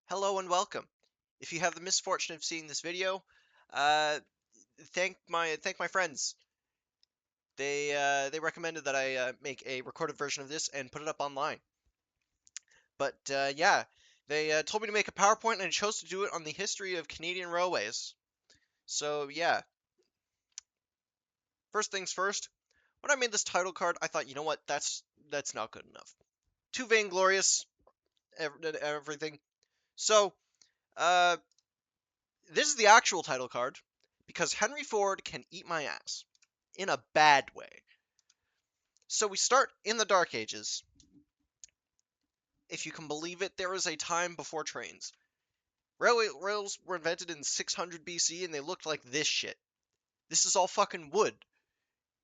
Hello and welcome. If you have the misfortune of seeing this video, uh, thank my friends. They recommended that I make a recorded version of this and put it up online. But yeah, they told me to make a PowerPoint and I chose to do it on the history of Canadian railways. So yeah, first things first. When I made this title card, I thought, you know what, that's not good enough. Too vainglorious, everything. So uh, this is the actual title card because Henry Ford can eat my ass in a bad way. So we start in the Dark Ages. If you can believe it, there was a time before trains. Rails were invented in 600 BC and they looked like this shit. This is all fucking wood.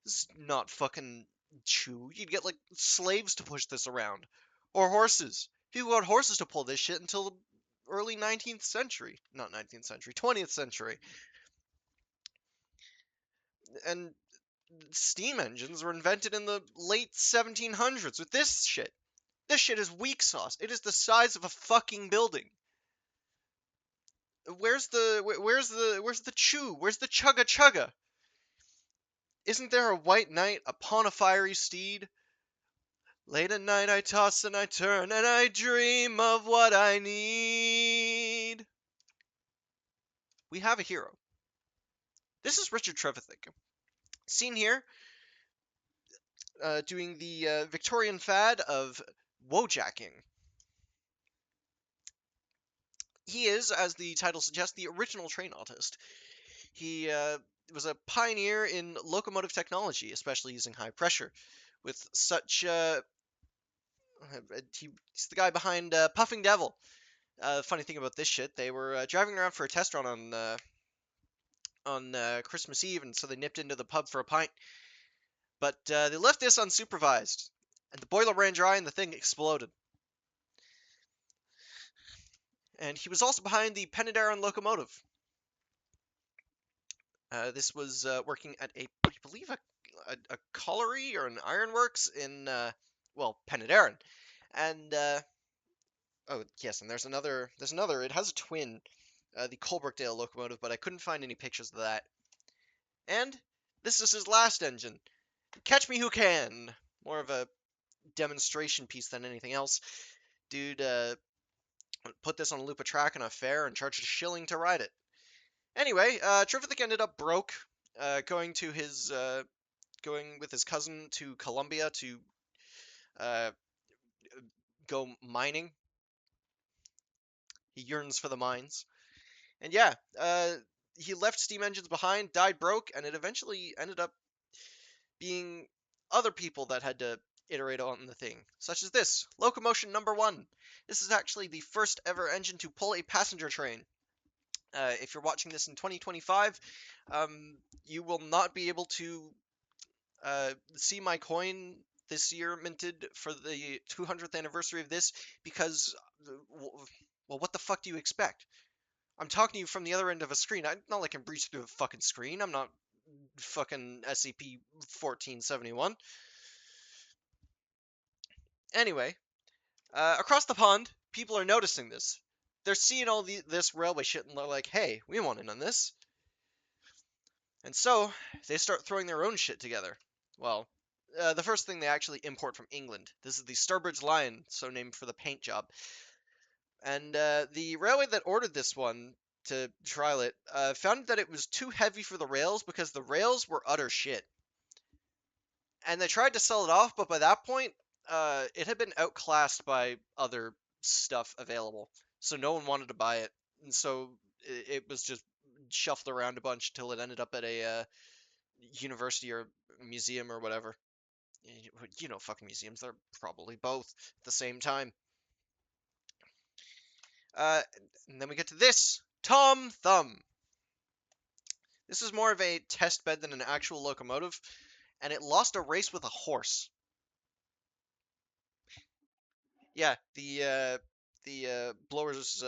This is not fucking chew. You'd get like slaves to push this around. Or horses. People got horses to pull this shit until the early 19th century. Not 19th century, 20th century. And steam engines were invented in the late 1700s with this shit. This shit is weak sauce. It is the size of a fucking building. Where's the chew? Where's the chugga chugga? Isn't there a white knight upon a fiery steed? Late at night I toss and I turn and I dream of what I need. We have a hero. This is Richard Trevithick. Seen here doing the Victorian fad of wojacking. He is, as the title suggests, the original train artist. He was a pioneer in locomotive technology, especially using high pressure. With such, he's the guy behind Puffing Devil. Funny thing about this shit, they were driving around for a test run on Christmas Eve, and so they nipped into the pub for a pint. But they left this unsupervised, and the boiler ran dry, and the thing exploded. And he was also behind the Penydarren locomotive. This was working at I believe, a colliery or an ironworks in, Penydarren. And, oh, yes, and there's another, it has a twin, the Coalbrookdale locomotive, but I couldn't find any pictures of that. And this is his last engine. Catch Me Who Can! More of a demonstration piece than anything else. Dude, put this on a loop of track on a fair and charged a shilling to ride it. Anyway, Trevithick ended up broke, going with his cousin to Colombia to uh, go mining. He yearns for the mines. And yeah, he left steam engines behind, died broke, and it eventually ended up being other people that had to iterate on the thing, such as this locomotion number 1. This is actually the first ever engine to pull a passenger train. If you're watching this in 2025, you will not be able to see my coin this year minted for the 200th anniversary of this because, well, what the fuck do you expect? I'm talking to you from the other end of a screen. I'm not like I'm breached through a fucking screen. I'm not fucking SCP-1471. Anyway, across the pond, people are noticing this. They're seeing all this railway shit and they're like, hey, we want in on this. And so, they start throwing their own shit together. Well, the first thing they actually import from England. This is the Sturbridge Lion, so named for the paint job. And the railway that ordered this one to trial it found that it was too heavy for the rails because the rails were utter shit. And they tried to sell it off, but by that point, it had been outclassed by other stuff available. So no one wanted to buy it. And so it was just shuffled around a bunch until it ended up at a university or museum or whatever. You know, fucking museums, they're probably both at the same time. Uh, and then we get to this Tom Thumb. This is more of a test bed than an actual locomotive, and it lost a race with a horse. Yeah, the blower's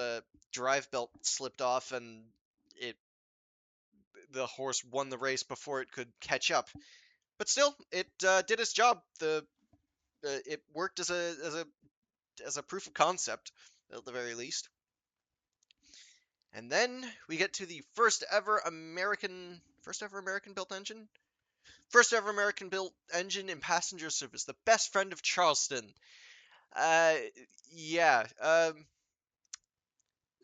drive belt slipped off, and it the horse won the race before it could catch up. But still, it did its job. It worked as a proof of concept at the very least. And then we get to the first ever American built engine. First ever American built engine in passenger service, the best friend of Charleston. Uh, yeah.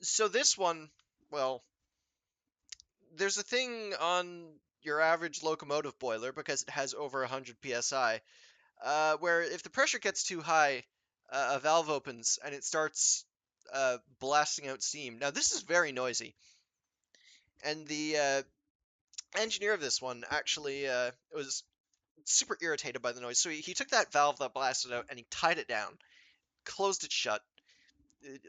So this one, well, there's a thing on your average locomotive boiler because it has over 100 psi, where if the pressure gets too high, a valve opens and it starts blasting out steam. Now this is very noisy, and the engineer of this one actually was super irritated by the noise. So he took that valve that blasted out and he tied it down, closed it shut.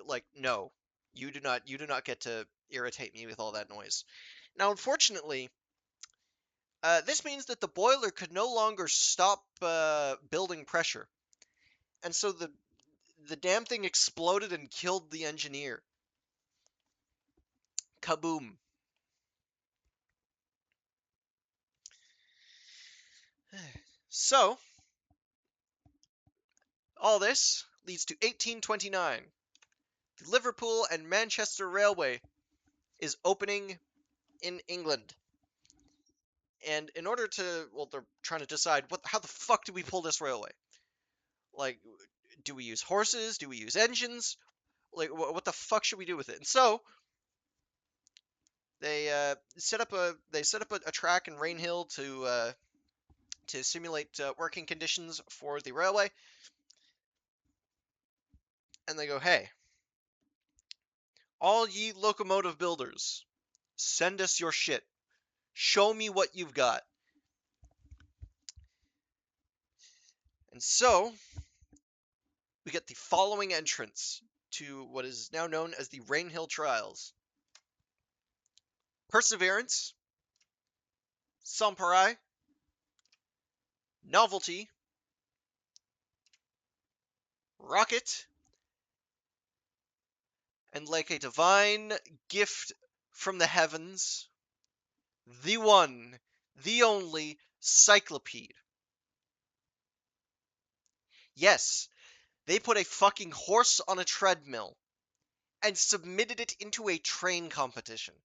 Like, no, you do not get to irritate me with all that noise. Now, unfortunately, this means that the boiler could no longer stop building pressure, and so the damn thing exploded and killed the engineer. Kaboom! So all this leads to 1829. The Liverpool and Manchester Railway is opening in England. And in order to, well, they're trying to decide how the fuck do we pull this railway? Like, do we use horses? Do we use engines? Like, what the fuck should we do with it? And so they set up a track in Rainhill to simulate working conditions for the railway. And they go, hey, all ye locomotive builders, send us your shit. Show me what you've got. And so we get the following entrance to what is now known as the Rainhill Trials: Perseverance, Samparai, Novelty, Rocket, and like a divine gift from the heavens, the one, the only Cyclopede. Yes, they put a fucking horse on a treadmill and submitted it into a train competition.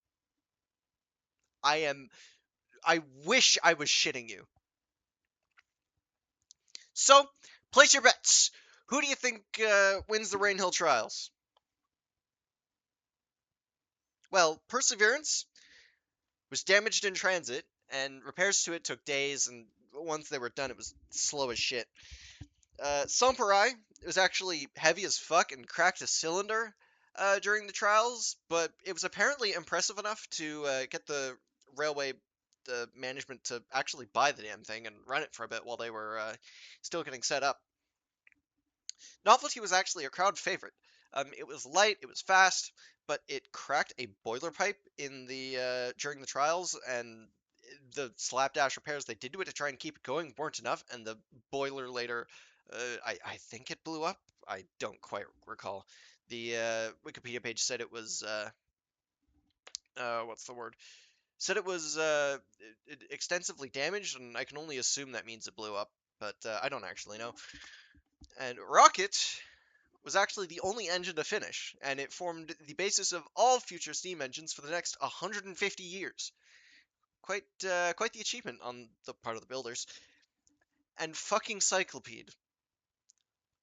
I wish I was shitting you. So, place your bets. Who do you think wins the Rainhill Trials? Well, Perseverance was damaged in transit, and repairs to it took days, and once they were done, it was slow as shit. Samparai was actually heavy as fuck and cracked a cylinder during the trials, but it was apparently impressive enough to get the railway the management to actually buy the damn thing and run it for a bit while they were still getting set up. Novelty was actually a crowd favorite. It was light, it was fast, but it cracked a boiler pipe in the during the trials, and the slapdash repairs they did to it to try and keep it going weren't enough, and the boiler later, I think it blew up. I don't quite recall. The Wikipedia page said it was what's the word? Said it was extensively damaged, and I can only assume that means it blew up, but I don't actually know. And Rocket was actually the only engine to finish, and it formed the basis of all future steam engines for the next 150 years. Quite the achievement on the part of the builders. And fucking Cyclopede.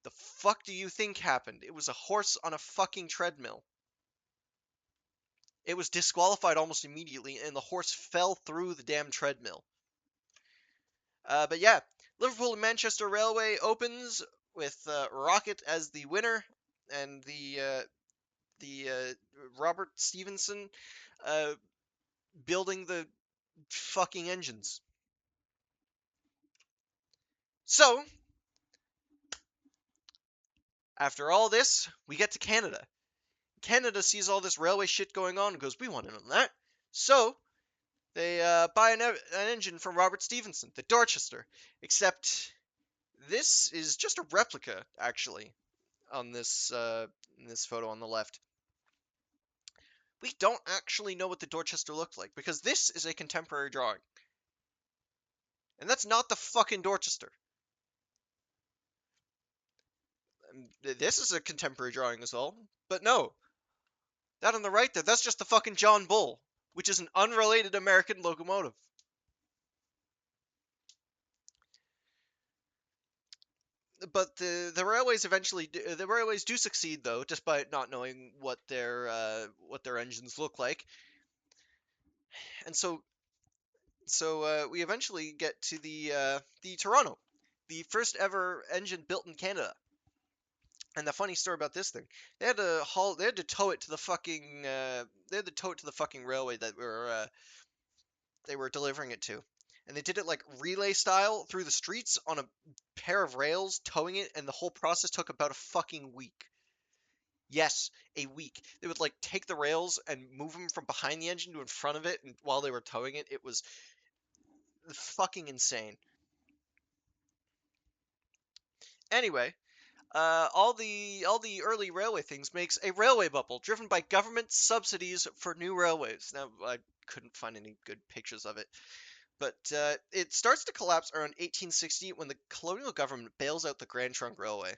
The fuck do you think happened? It was a horse on a fucking treadmill. It was disqualified almost immediately, and the horse fell through the damn treadmill. But yeah, Liverpool and Manchester Railway opens with Rocket as the winner, and the Robert Stevenson uh, building the fucking engines. So, after all this, we get to Canada. Canada sees all this railway shit going on and goes, we want in on that. So, they buy an engine from Robert Stevenson, the Dorchester. Except, this is just a replica, actually, on in this photo on the left. We don't actually know what the Dorchester looked like, because this is a contemporary drawing. And that's not the fucking Dorchester. This is a contemporary drawing as well, but no. That on the right there, that's just the fucking John Bull, which is an unrelated American locomotive. But the railways eventually the railways do succeed though, despite not knowing what their engines look like. And so we eventually get to the Toronto, the first ever engine built in Canada. And the funny story about this thing, they had to tow it to the fucking railway that they were delivering it to. And they did it like relay style through the streets on a pair of rails, towing it, and the whole process took about a fucking week. Yes, a week. They would like take the rails and move them from behind the engine to in front of it, and while they were towing it, it was fucking insane. Anyway, all the early railway things makes a railway bubble driven by government subsidies for new railways. Now I couldn't find any good pictures of it, but it starts to collapse around 1860 when the colonial government bails out the Grand Trunk Railway.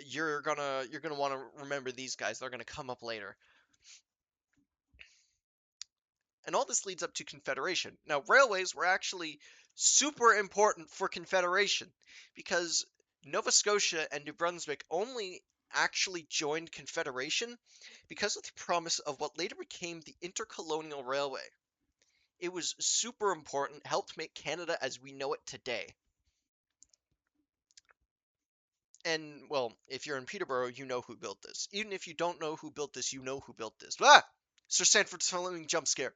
You're gonna want to remember these guys. They're gonna come up later. And all this leads up to Confederation. Now, railways were actually super important for Confederation because Nova Scotia and New Brunswick only actually joined Confederation because of the promise of what later became the Intercolonial Railway. It was super important, helped make Canada as we know it today. And, well, if you're in Peterborough, you know who built this. Even if you don't know who built this, you know who built this. Ah! Sir Sanford Fleming jump scare.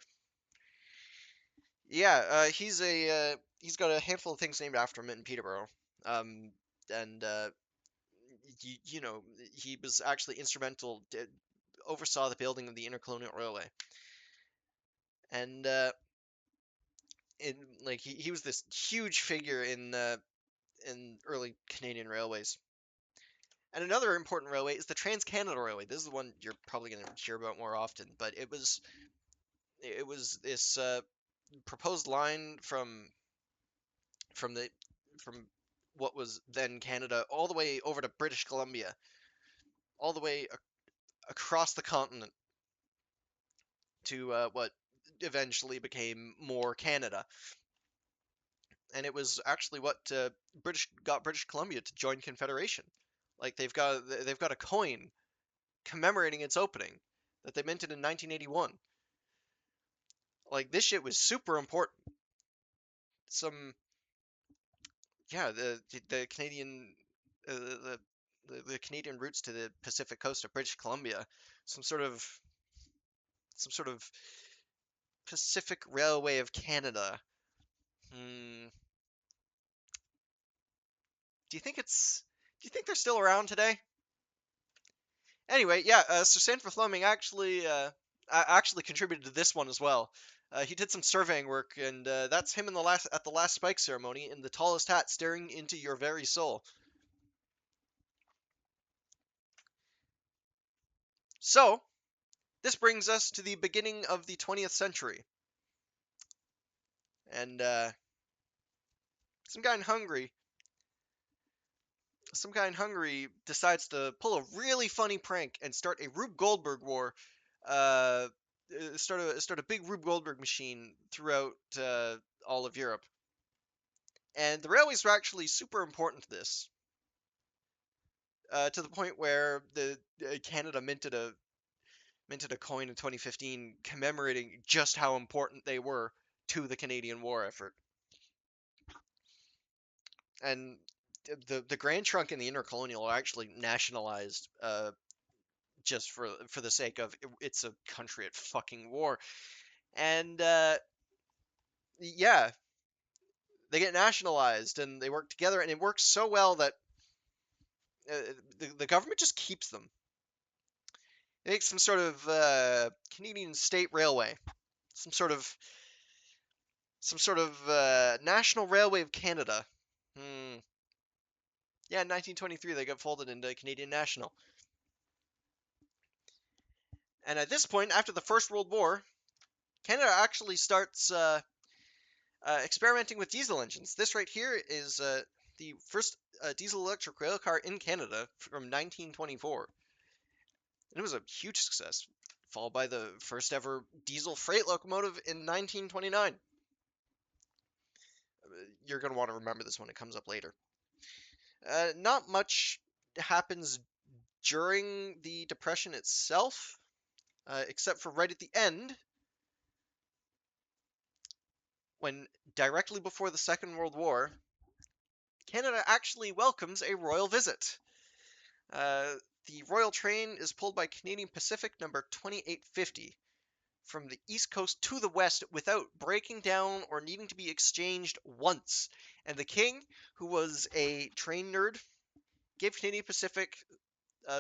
Yeah, he's got a handful of things named after him in Peterborough. Um, and you know, he was actually instrumental, oversaw the building of the Intercolonial Railway. And in like he was this huge figure in early Canadian railways. And another important railway is the Trans-Canada Railway. This is the one you're probably going to hear about more often, but it was this proposed line from the from what was then Canada all the way over to British Columbia, all the way across the continent to what eventually became more Canada. And it was actually what British Columbia to join Confederation. Like they've got a coin commemorating its opening that they minted in 1981. Like this shit was super important. Some yeah, the Canadian the Canadian routes to the Pacific coast of British Columbia, some sort of some sort of Pacific Railway of Canada. Hmm. Do you think they're still around today? Anyway, yeah, Sir Sanford Fleming actually contributed to this one as well. He did some surveying work, and that's him in the last spike ceremony in the tallest hat, staring into your very soul. So, this brings us to the beginning of the 20th century, and some guy in Hungary, some guy in Hungary decides to pull a really funny prank and start a Rube Goldberg war. Uh, start a big Rube Goldberg machine throughout all of Europe. And the railways were actually super important to this, to the point where the Canada minted a coin in 2015 commemorating just how important they were to the Canadian war effort. And the Grand Trunk and the Intercolonial are actually nationalized, just for the sake of it's a country at fucking war. And yeah, they get nationalized and they work together, and it works so well that the government just keeps them. It makes some sort of Canadian State Railway, some sort of National Railway of Canada. Hmm. Yeah, in 1923 they got folded into Canadian National. And at this point, after the First World War, Canada actually starts experimenting with diesel engines. This right here is the first diesel electric rail car in Canada from 1924. And it was a huge success. followed by the first ever diesel freight locomotive in 1929. You're going to want to remember this when it comes up later. Not much happens during the Depression itself, except for right at the end, when directly before the Second World War, Canada actually welcomes a royal visit. Uh, the royal train is pulled by Canadian Pacific number 2850 from the east coast to the west without breaking down or needing to be exchanged once. And the king, who was a train nerd, gave Canadian Pacific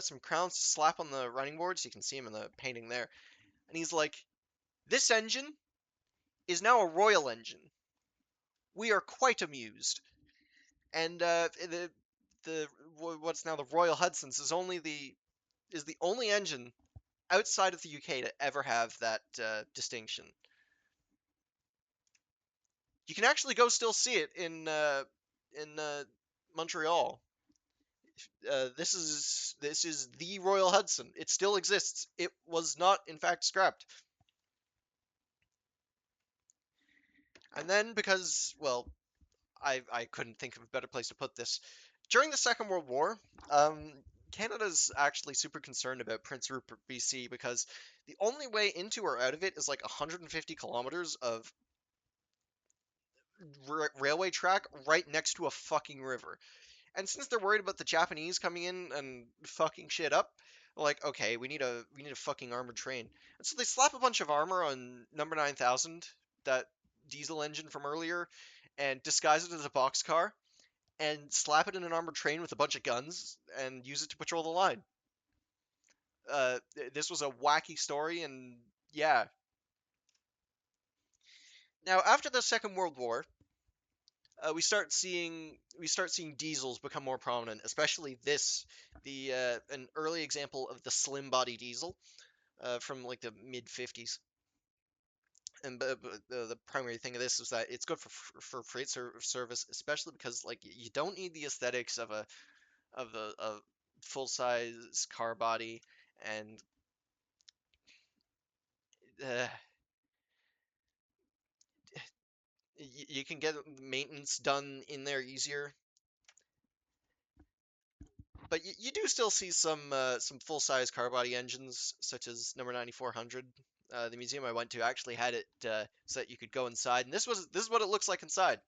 some crowns to slap on the running boards. You can see him in the painting there. And he's like, "This engine is now a royal engine. We are quite amused." And the what's now the Royal Hudson's is the only engine outside of the UK to ever have that distinction. You can actually go still see it in Montreal. This is the Royal Hudson. It still exists. It was not, in fact, scrapped. And then because, well, I couldn't think of a better place to put this. During the Second World War, um, Canada's actually super concerned about Prince Rupert, BC, because the only way into or out of it is like 150 kilometers of railway track right next to a fucking river. And since they're worried about the Japanese coming in and fucking shit up, like, okay, we need a fucking armored train. And so they slap a bunch of armor on number 9000, that diesel engine from earlier, and disguise it as a boxcar, and slap it in an armored train with a bunch of guns, and use it to patrol the line. This was a wacky story, and yeah. Now, after the Second World War, we start seeing diesels become more prominent, especially the an early example of the slim body diesel from like the mid 50s. And the primary thing of this is that it's good for freight service, especially because like you don't need the aesthetics of a full size car body, and uh, you can get maintenance done in there easier. But you do still see some full size car body engines, such as number 9400. The museum I went to actually had it so that you could go inside, and this is what it looks like inside.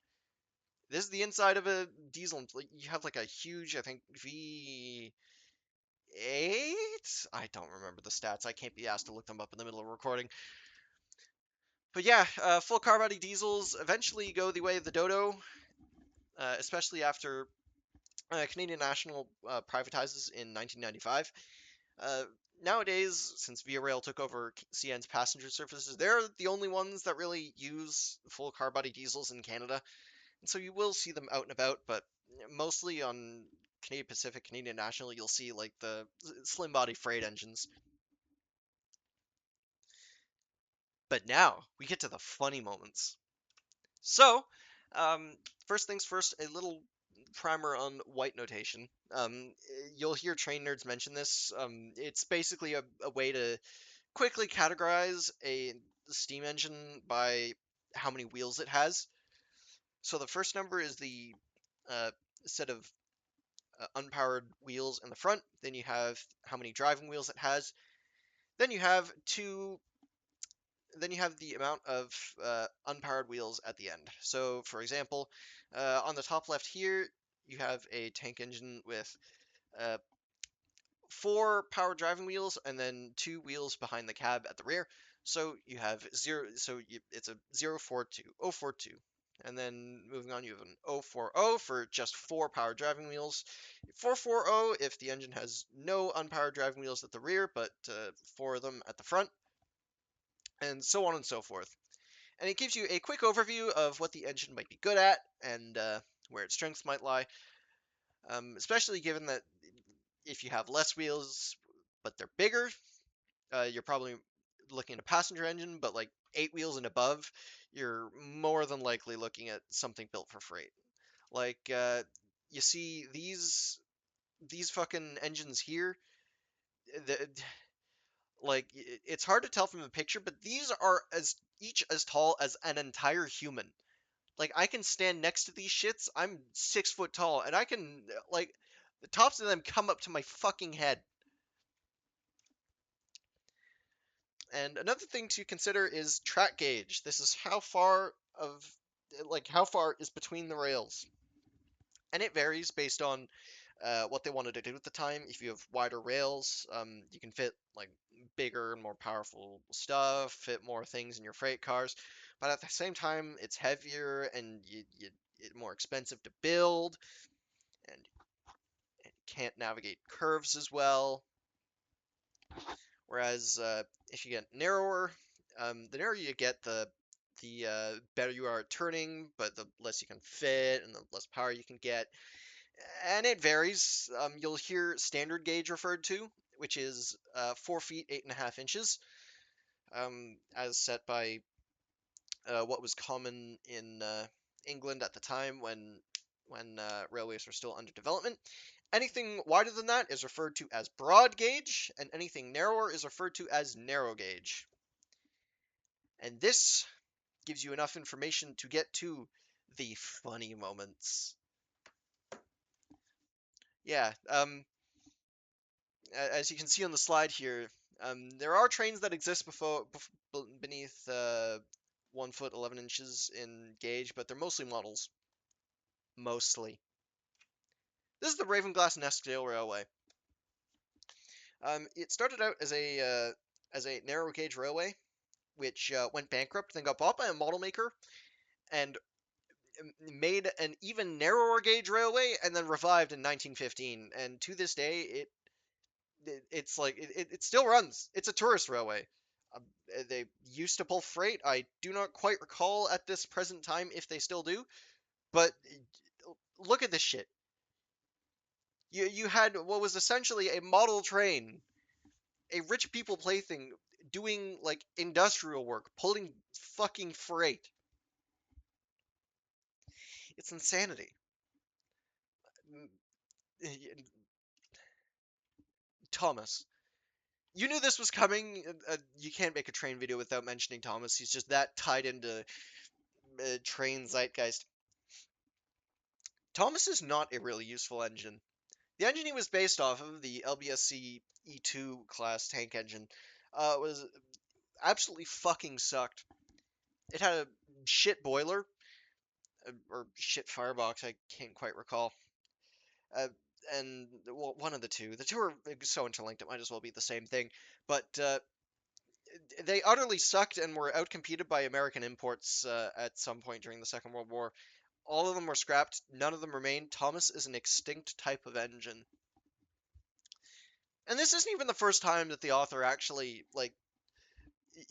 This is the inside of a diesel. You have like a huge, I think, V8. I don't remember the stats. I can't be asked to look them up in the middle of a recording. But yeah, full car body diesels eventually go the way of the Dodo, especially after Canadian National privatizes in 1995. Uh, Nowadays, since Via Rail took over CN's passenger services, they're the only ones that really use full car body diesels in Canada. And so you will see them out and about, but mostly on Canadian Pacific, Canadian National, you'll see like the slim body freight engines. But now we get to the funny moments. So, um, first things first, a little primer on white notation. You'll hear train nerds mention this. It's basically a way to quickly categorize a steam engine by how many wheels it has. So the first number is the uh, set of unpowered wheels in the front. Then you have how many driving wheels it has. Then you have two. Then you have the amount of unpowered wheels at the end. So, for example, on the top left here, you have a tank engine with uh, four power driving wheels and then two wheels behind the cab at the rear. So you have zero. It's a 042, 042. And then moving on, you have an 040 for just four power driving wheels, 440 if the engine has no unpowered driving wheels at the rear, but four of them at the front, and so on and so forth. And it gives you a quick overview of what the engine might be good at and where its strengths might lie, especially given that if you have less wheels but they're bigger, you're probably looking at a passenger engine, but like 8 wheels and above, you're more than likely looking at something built for freight. Like you see these fucking engines here. The, Like it's hard to tell from the picture, but these are each as tall as an entire human. Like I can stand next to these shits. I'm 6 foot tall, and I can like the tops of them come up to my fucking head. And another thing to consider is track gauge. This is how far of how far is between the rails, and it varies based on what they wanted to do at the time. If you have wider rails, you can fit like bigger and more powerful stuff, fit more things in your freight cars. But at the same time, it's heavier and it's more expensive to build, and it can't navigate curves as well. Whereas if you get narrower, the narrower you get, the better you are at turning, but the less you can fit and the less power you can get. And it varies. You'll hear standard gauge referred to, which is 4 feet 8.5 inches, as set by what was common in England at the time when railways were still under development. Anything wider than that is referred to as broad gauge, and anything narrower is referred to as narrow gauge. And this gives you enough information to get to the funny moments. Yeah, as you can see on the slide here, there are trains that exist beneath 1 foot 11 inches in gauge, but they're mostly models. Mostly. This is the Ravenglass Neskdale Railway. It started out as a narrow gauge railway, which went bankrupt, then got bought by a model maker, and made an even narrower gauge railway, and then revived in 1915. And to this day, it's like it still runs. It's a tourist railway. Um, they used to pull freight. I do not quite recall at this present time if they still do, but look at this shit. You had what was essentially a model train, a rich people plaything, doing like industrial work, pulling fucking freight. It's insanity. Thomas. You knew this was coming. You can't make a train video without mentioning Thomas. He's just that tied into train zeitgeist. Thomas is not a really useful engine. The engine he was based off of, the LBSC E2 class tank engine, was absolutely fucking sucked. It had a shit boiler, or shit firebox, I can't quite recall. Uh, and well, one of the two. The two are so interlinked, it might as well be the same thing. But they utterly sucked and were outcompeted by American imports at some point during the Second World War. All of them were scrapped. None of them remain. Thomas is an extinct type of engine. And this isn't even the first time that the author actually like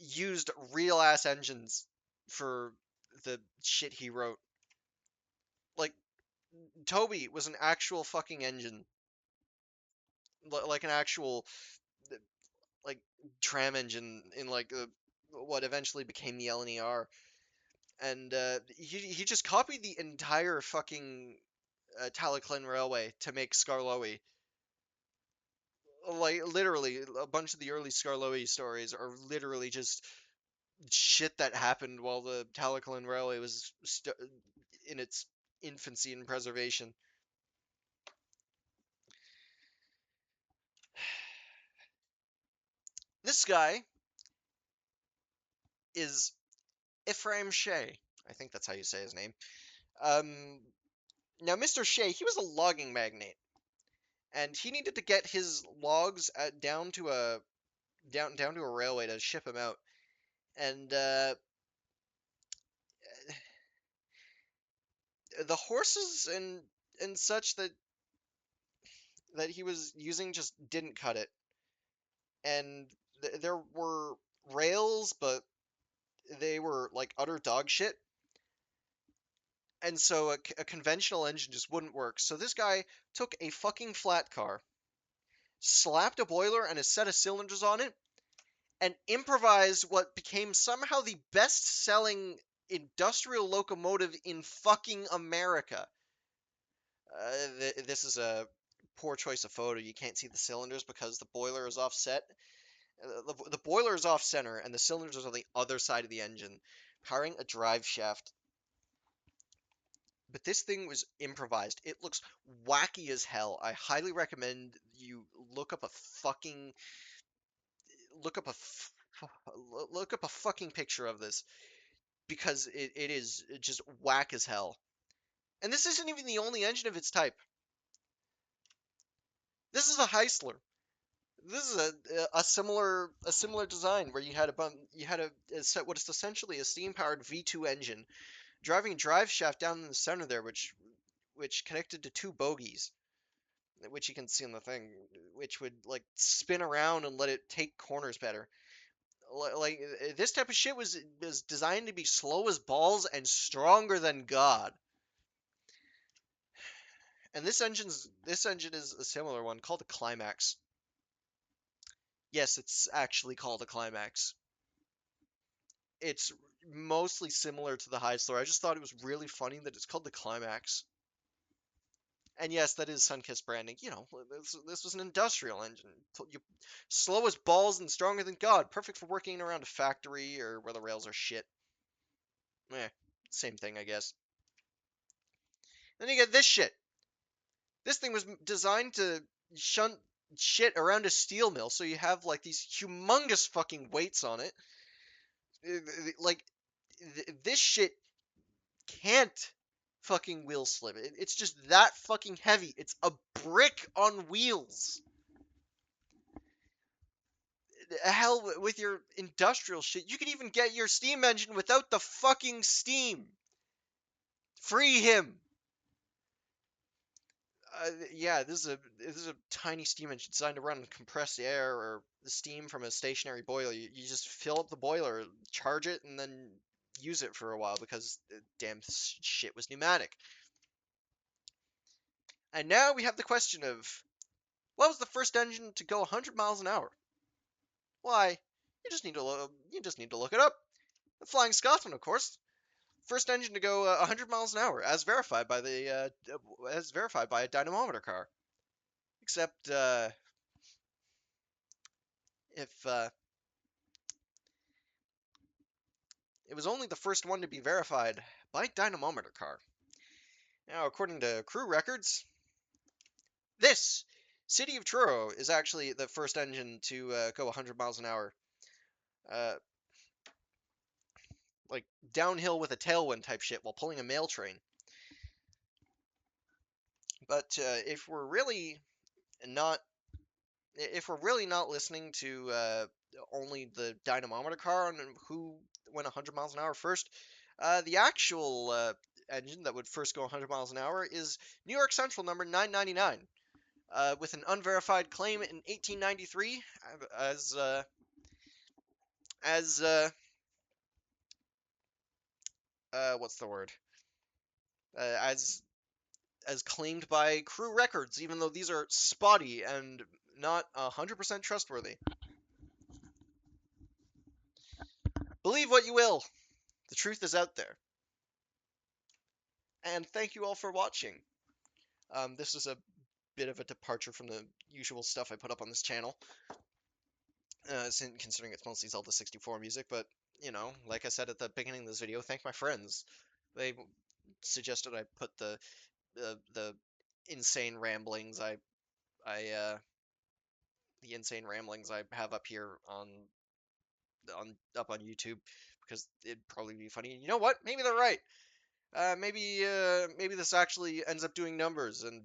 used real ass engines for the shit he wrote. Like Toby was an actual fucking engine, like an actual like tram engine in like what eventually became the LNER, and he just copied the entire fucking Talyllyn Railway to make Skarloey. Like literally, a bunch of the early Skarloey stories are literally just shit that happened while the Talyllyn Railway was in its infancy and preservation. This guy is Ephraim Shea. I think that's how you say his name. Um, Now, Mr. Shea, he was a logging magnate, and he needed to get his logs down to a railway to ship them out. And the horses and such that he was using just didn't cut it. And there were rails, but they were like utter dog shit. And so a conventional engine just wouldn't work. So this guy took a fucking flat car, slapped a boiler and a set of cylinders on it, and improvised what became somehow the best-selling industrial locomotive in fucking America. This is a poor choice of photo. You can't see the cylinders because the boiler is offset, The boiler is off center, and the cylinders are on the other side of the engine, powering a drive shaft. But this thing was improvised. It looks wacky as hell. I highly recommend you look up a f- look up a fucking picture of this because it is just whack as hell. And this isn't even the only engine of its type. This is a Heisler. This is a similar design where you had a set what is essentially a steam powered V2 engine driving a drive shaft down in the center there, which connected to two bogies, which you can see on the thing, which would like spin around and let it take corners better. Like this type of shit was designed to be slow as balls and stronger than God. And this engine is a similar one called a Climax. Yes, it's actually called a Climax. It's mostly similar to the Heisler. I just thought it was really funny that it's called the Climax. And yes, that is Sunkist branding. This was an industrial engine. Slow as balls and stronger than God. Perfect for working around a factory or where the rails are shit. Eh, same thing, I guess. Then you get this shit. This thing was designed to shunt shit around a steel mill, so you have like these humongous fucking weights on it. Like, this shit can't fucking wheel slip. It's just that fucking heavy. It's a brick on wheels. Hell, with your industrial shit, you could even get your steam engine without the fucking steam. Free him. Yeah, this is a tiny steam engine designed to run compressed air or the steam from a stationary boiler. You just fill up the boiler, charge it, and then use it for a while because damn shit was pneumatic. And now we have the question of what was the first engine to go 100 miles an hour? Why? You just need to look it up. The Flying Scotsman, of course. First engine to go 100 miles an hour, as verified by a dynamometer car. Except if it was only the first one to be verified by dynamometer car. Now, according to crew records, this City of Truro is actually the first engine to go 100 miles an hour. Uh, like downhill with a tailwind type shit while pulling a mail train. But not if we're really not listening to only the dynamometer car and who went 100 miles an hour first, the actual engine that would first go 100 miles an hour is New York Central number 999, with an unverified claim in 1893 as what's the word? As claimed by crew records, even though these are spotty and not 100% trustworthy. Believe what you will. The truth is out there. And thank you all for watching. This is a bit of a departure from the usual stuff I put up on this channel, considering it's mostly Zelda 64 music, but, like I said at the beginning of this video, thank my friends. They suggested I put the insane ramblings I the insane ramblings I have up here up on YouTube because it'd probably be funny. You know what? Maybe they're right. Maybe this actually ends up doing numbers and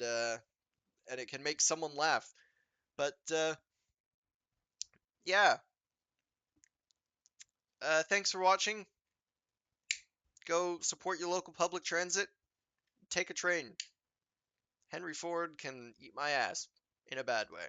it can make someone laugh. But yeah. Thanks for watching. Go support your local public transit. Take a train. Henry Ford can eat my ass in a bad way.